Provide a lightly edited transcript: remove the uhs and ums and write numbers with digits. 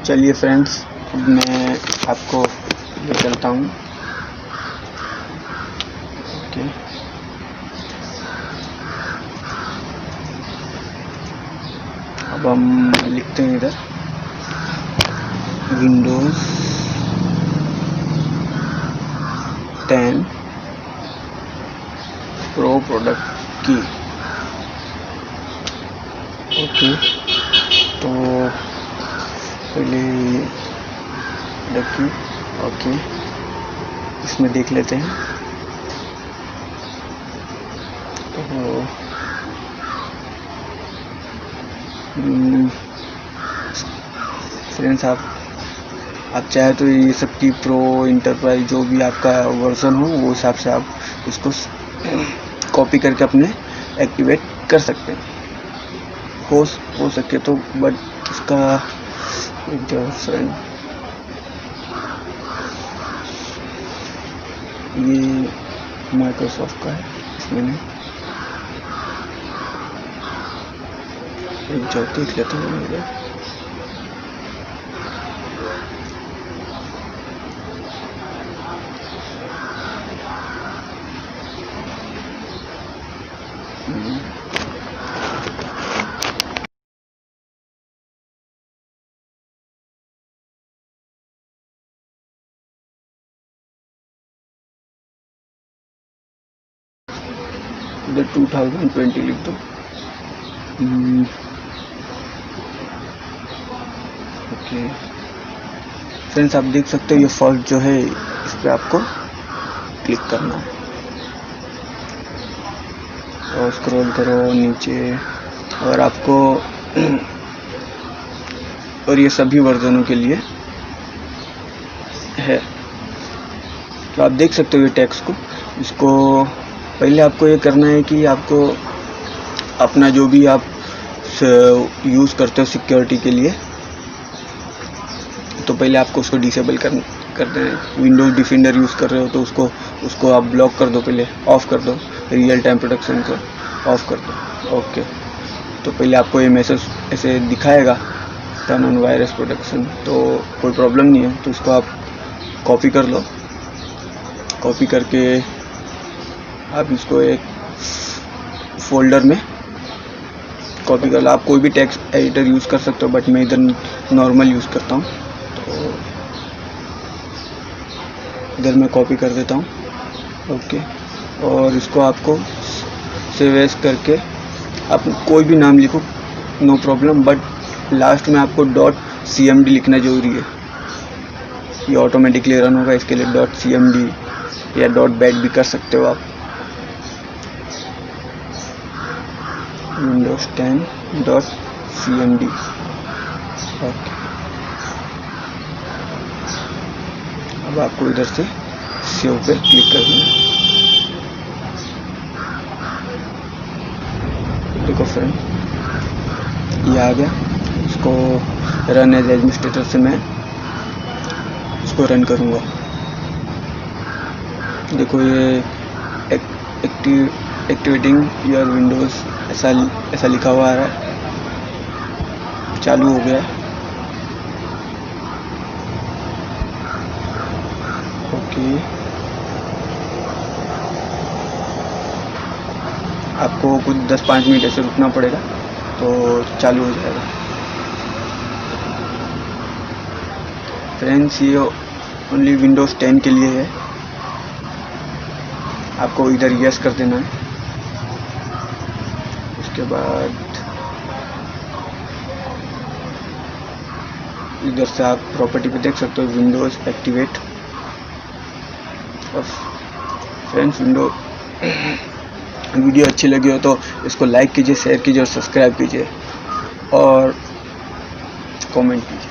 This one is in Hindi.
चलिए फ्रेंड्स, अब मैं आपको ले चलता हूँ। ओके, अब हम लिखते हैं इधर विंडोज 10 प्रो प्रोडक्ट की। ओके, तो पहले देखिए। ओके, इसमें देख लेते हैं। तो फ्रेंड्स, आप चाहे तो ये सब की प्रो इंटरप्राइज जो भी आपका वर्जन हो वो हिसाब से आप इसको कॉपी करके अपने एक्टिवेट कर सकते हैं, हो सके तो। बट इसका फ्रेंड, ये माइक्रोसॉफ्ट का है, इसमें नहीं। एक जॉब देख लेता हूँ मेरे। इधर 2020 लिख दो। ओके फ्रेंड्स, आप देख सकते हो ये फर्स्ट जो है, इस पर आपको क्लिक करना है और स्क्रॉल करो नीचे। और आपको और ये सभी वर्जनों के लिए है। तो आप देख सकते हो ये टेक्स्ट को। इसको पहले आपको ये करना है कि आपको अपना जो भी आप यूज़ करते हो सिक्योरिटी के लिए, तो पहले आपको उसको डिसेबल कर देना है। विंडोज़ डिफेंडर यूज़ कर रहे हो तो उसको आप ब्लॉक कर दो, पहले ऑफ़ कर दो। रियल टाइम प्रोटेक्शन को ऑफ़ कर दो। ओके, तो पहले आपको ये मैसेज ऐसे दिखाएगा, टर्न ऑन वायरस प्रोटेक्शन, तो कोई प्रॉब्लम नहीं है। तो इसको आप कॉपी कर लो। कॉपी करके आप इसको एक फोल्डर में कॉपी कर लो। आप कोई भी टेक्स्ट एडिटर यूज़ कर सकते हो, बट मैं इधर नॉर्मल यूज़ करता हूँ, तो इधर मैं कॉपी कर देता हूँ। ओके, और इसको आपको सेव एज करके आप कोई भी नाम लिखो, नो प्रॉब्लम, बट लास्ट में आपको .cmd लिखना ज़रूरी है। ये ऑटोमेटिकली रन होगा, इसके लिए .cmd या .bat भी कर सकते हो आप। Windows 10.cmd। ओके, अब आपको इधर से सेव पे क्लिक कर देना। देखो फ्रेंड, ये आ गया। इसको रन एज एडमिनिस्ट्रेटर से मैं इसको रन करूँगा। देखो ये एक्टिवेटिंग योर विंडोज़ ऐसा लिखा हुआ आ रहा है। चालू हो गया। ओके, आपको कुछ 10-5 मिनट ऐसे रुकना पड़ेगा, तो चालू हो जाएगा। फ्रेंड्स, ये ओनली विंडोज़ 10 के लिए है। आपको इधर यस कर देना है। उसके बाद इधर से आप प्रॉपर्टी पे देख सकते हो विंडोज़ एक्टिवेट। और फ्रेंड्स, वीडियो अच्छी लगी हो तो इसको लाइक कीजिए, शेयर कीजिए और सब्सक्राइब कीजिए और कमेंट कीजिए।